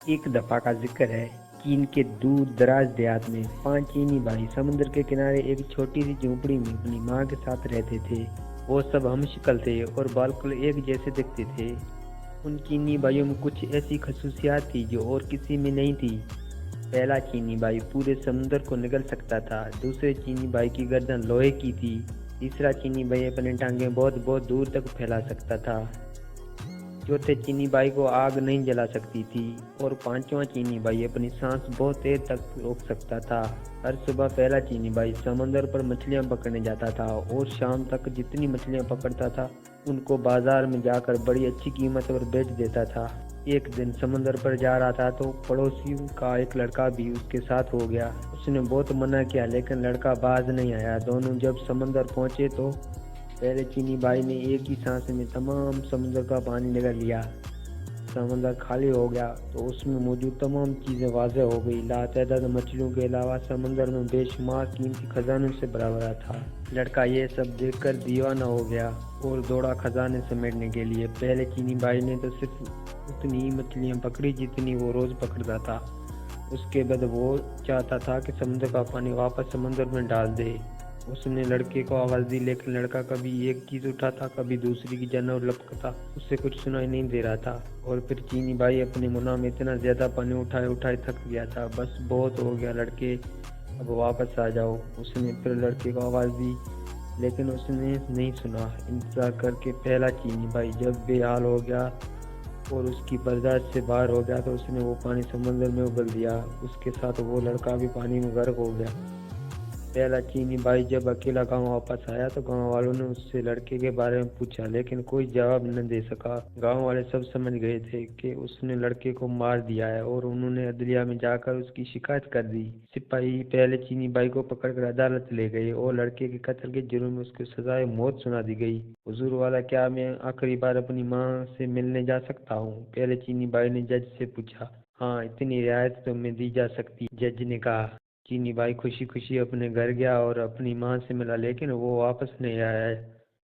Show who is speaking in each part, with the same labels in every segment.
Speaker 1: एक दफा का जिक्र है। चीन के दूर दराज देहात में 5 चीनी भाई समुद्र के किनारे एक छोटी सी झोपड़ी में अपनी माँ के साथ रहते थे। वो सब हमशक्ल थे और बिल्कुल एक जैसे दिखते थे। उन चीनी भाइयों में कुछ ऐसी खसूसियात थी जो और किसी में नहीं थी। पहला चीनी भाई पूरे समुद्र को निगल सकता था। दूसरे चीनी भाई की गर्दन लोहे की थी। तीसरा चीनी भाई अपने टांगें बहुत बहुत दूर तक फैला सकता था। चौथे चीनी बाई को आग नहीं जला सकती थी। और पांचवा चीनी बाई अपनी सांस बहुत देर तक रोक सकता था। हर सुबह पहला चीनी बाई समंदर पर मछलियां पकड़ने जाता था और शाम तक जितनी मछलियां पकड़ता था उनको बाजार में जाकर बड़ी अच्छी कीमत पर बेच देता था। एक दिन समंदर पर जा रहा था तो पड़ोसियों का एक लड़का भी उसके साथ हो गया। उसने बहुत मना किया लेकिन लड़का बाज नहीं आया। दोनों जब समंदर पहुंचे तो पहले चीनी बाई ने एक ही सांस में तमाम समुद्र का पानी निगल लिया। समंदर खाली हो गया तो उसमें मौजूद तमाम चीजें वाज़ेह हो गई। लातादाद मछलियों के अलावा समंदर में बेशुमार कीमती खजानों से भरा भरा था। लड़का ये सब देखकर दीवाना हो गया और दौड़ा खजाने समेटने के लिए। पहले चीनी बाई ने तो सिर्फ उतनी ही मछलियां पकड़ी जितनी वो रोज पकड़ता था। उसके बाद वो चाहता था कि समुद्र का पानी वापस समंदर में डाल दे। उसने लड़के को आवाज़ दी लेकिन लड़का कभी एक चीज़ उठाता कभी दूसरी की जानवर लपकता। उससे कुछ सुनाई नहीं दे रहा था। और फिर चीनी भाई अपने मुनाह में इतना ज़्यादा पानी उठाए उठाए थक गया था। बस बहुत हो गया लड़के, अब वापस आ जाओ। उसने फिर लड़के को आवाज़ दी लेकिन उसने नहीं सुना। इंतज़ार करके पहला चीनी भाई जब बेहाल हो गया और उसकी बर्दाश्त से बाहर हो गया तो उसने वो पानी समंदर में उगल दिया। उसके साथ वो लड़का भी पानी में गर्क हो गया। पहला चीनी भाई जब अकेला गांव वापस आया तो गांव वालों ने उससे लड़के के बारे में पूछा लेकिन कोई जवाब न दे सका। गांव वाले सब समझ गए थे कि उसने लड़के को मार दिया है और उन्होंने अदलिया में जाकर उसकी शिकायत कर दी। सिपाही पहले चीनी भाई को पकड़कर अदालत ले गए और लड़के के कत्ल के जुर्म में उसको सजाए मौत सुना दी गई। हुजूर वाला, क्या मैं आखिरी बार अपनी माँ से मिलने जा सकता हूँ? पहले चीनी भाई ने जज से पूछा। हाँ, इतनी रियायत तो मैं दी जा सकती, जज ने कहा। चीनी भाई खुशी खुशी अपने घर गया और अपनी माँ से मिला लेकिन वो वापस नहीं आया है,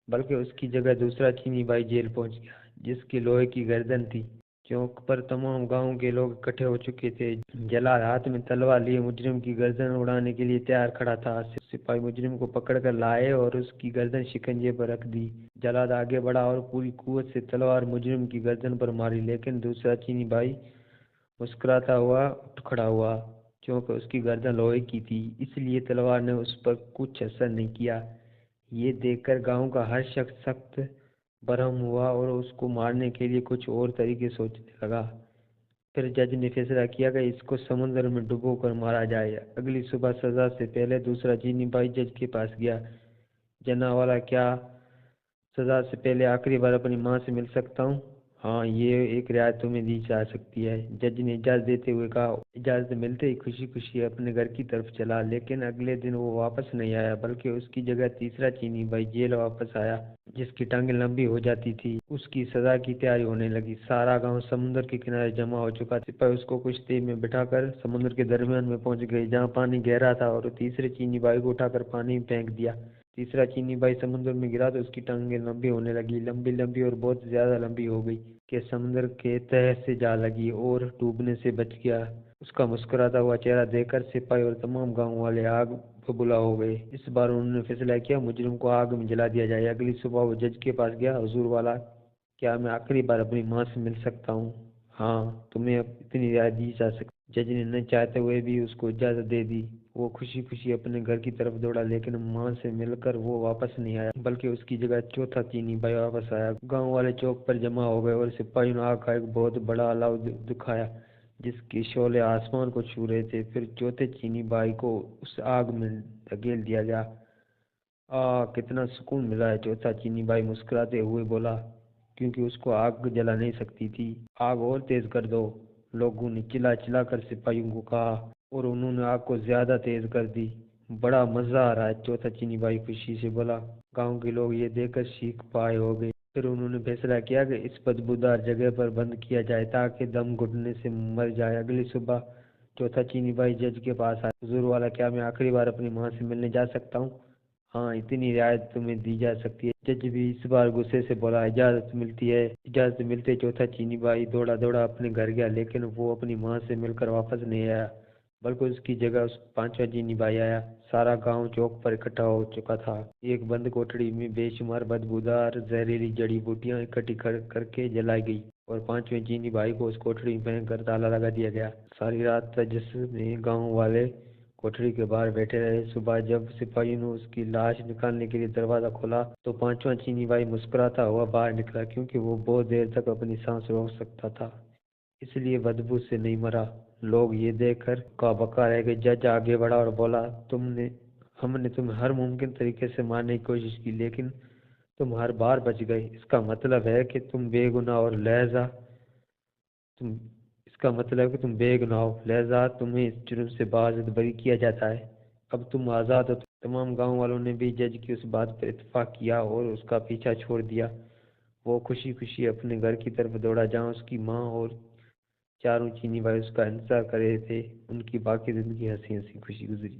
Speaker 1: बल्कि उसकी जगह दूसरा चीनी भाई जेल पहुंच गया जिसकी लोहे की गर्दन थी। चौक पर तमाम गांव के लोग इकट्ठे हो चुके थे। जलाल हाथ में तलवार लिए मुजरिम की गर्दन उड़ाने के लिए तैयार खड़ा था। सिपाही मुजरिम को पकड़ कर लाए और उसकी गर्दन शिकंजे पर रख दी। जलाल आगे बढ़ा और पूरी कुवत से तलवार मुजरिम की गर्दन पर मारी लेकिन दूसरा चीनी भाई मुस्कुराता हुआ उठ खड़ा हुआ। क्योंकि उसकी गर्दन लोहे की थी इसलिए तलवार ने उस पर कुछ असर नहीं किया। ये देखकर गांव का हर शख्स सख्त बरहम हुआ और उसको मारने के लिए कुछ और तरीके सोचने लगा। फिर जज ने फैसला किया कि इसको समुद्र में डुबो कर मारा जाए। अगली सुबह सजा से पहले दूसरा चीनी भाई जज के पास गया। जनावाला, क्या सजा से पहले आखिरी बार अपनी माँ से मिल सकता हूँ? हाँ, ये एक रियायत तुम्हें दी जा सकती है, जज ने इजाज़त देते हुए कहा। इजाज़त मिलते ही खुशी खुशी अपने घर की तरफ चला लेकिन अगले दिन वो वापस नहीं आया, बल्कि उसकी जगह तीसरा चीनी भाई जेल वापस आया जिसकी टांगें लंबी हो जाती थी। उसकी सजा की तैयारी होने लगी। सारा गांव समुद्र के किनारे जमा हो चुका था। सिपाही उसको कुश्ती में बिठाकर समुद्र के दरमियान में पहुंच गए जहाँ पानी गहरा था और तीसरे चीनी भाई को उठाकर पानी में फेंक दिया। तीसरा चीनी भाई समुद्र में गिरा तो उसकी टांगें लंबी होने लगी, लंबी लंबी और बहुत ज्यादा लंबी हो गई कि समुद्र के तह से जा लगी और डूबने से बच गया। उसका मुस्कुराता हुआ चेहरा देखकर सिपाही और तमाम गांव वाले आग बबूला हो गए। इस बार उन्होंने फैसला किया मुजरिम को आग में जला दिया जाए। अगली सुबह वो जज के पास गया। हुजूर वाला, क्या मैं आखिरी बार अपनी माँ से मिल सकता हूँ? हाँ, तुम्हें अब इतनी रियायत दी जा सकती। जज ने न चाहते हुए भी उसको इजाज़त दे दी। वो खुशी खुशी अपने घर की तरफ दौड़ा लेकिन माँ से मिलकर वो वापस नहीं आया, बल्कि उसकी जगह चौथा चीनी भाई वापस आया। गांव वाले चौक पर जमा हो गए और सिपाहियों ने आग का एक बहुत बड़ा अलाव दिखाया जिसके शोले आसमान को छू रहे थे। फिर चौथे चीनी भाई को उस आग में धकेल दिया गया। कितना सुकून मिला है, चौथा चीनी भाई मुस्कुराते हुए बोला, क्योंकि उसको आग जला नहीं सकती थी। आग और तेज कर दो, लोगों ने चिल्ला चिल्ला कर सिपाहियों को कहा और उन्होंने आग को ज्यादा तेज कर दी। बड़ा मजा आ रहा है, चौथा चीनी भाई खुशी से बोला। गांव के लोग ये देखकर चीख पाए हो गए। फिर उन्होंने फैसला किया कि इस बदबूदार जगह पर बंद किया जाए ताकि दम घुटने से मर जाए। अगली सुबह चौथा चीनी भाई जज के पास आया। हुजूर वाला, क्या मैं आखिरी बार अपनी माँ से मिलने जा सकता हूँ? हाँ, इतनी रियायत तुम्हें दी जा सकती है। जज भी इस बार गुस्से से बोला, इजाज़त मिलती है। इजाज़त मिलते ही चौथा चीनी भाई दौड़ा दौड़ा अपने घर गया, लेकिन वो अपनी माँ से मिलकर वापस नहीं आया, बल्कि उसकी जगह उस पांचवा चीनी भाई आया। सारा गांव चौक पर इकट्ठा हो चुका था। एक बंद कोठरी में बेशुमार बदबूदार जहरीली जड़ी बूटियां इकट्ठी करके जलाई गई और पांचवें चीनी भाई को उस कोठरी में फेंक कर ताला लगा दिया गया। सारी रात तजस में गांव वाले कोठरी के बाहर बैठे रहे। सुबह जब सिपाहियों ने उसकी लाश निकालने के लिए दरवाजा खोला तो पांचवा चीनी भाई मुस्कुराता हुआ बाहर निकला, क्योंकि वो बहुत देर तक अपनी सांस रोक सकता था, इसलिए बदबू से नहीं मरा। लोग ये देखकर का बका रह गए। जज आगे बढ़ा और बोला, तुमने हमने तुम्हें हर मुमकिन तरीके से मारने की कोशिश की, लेकिन तुम हर बार बच गए। इसका मतलब है कि तुम बेगुनाह और लहजा तुम इसका मतलब है कि तुम बेगुनाह हो, लिहाजा तुम्हें इस जुर्म से बावजूद बरी किया जाता है। अब तुम आज़ाद हो। तमाम गांव वालों ने भी जज की उस बात पर इत्तेफाक किया और उसका पीछा छोड़ दिया। वो खुशी खुशी अपने घर की तरफ दौड़ा, जहाँ उसकी माँ और चारों चीनी भाई उसका इंतजार कर रहे थे। उनकी बाकी जिंदगी हंसी हंसी खुशी गुजरी।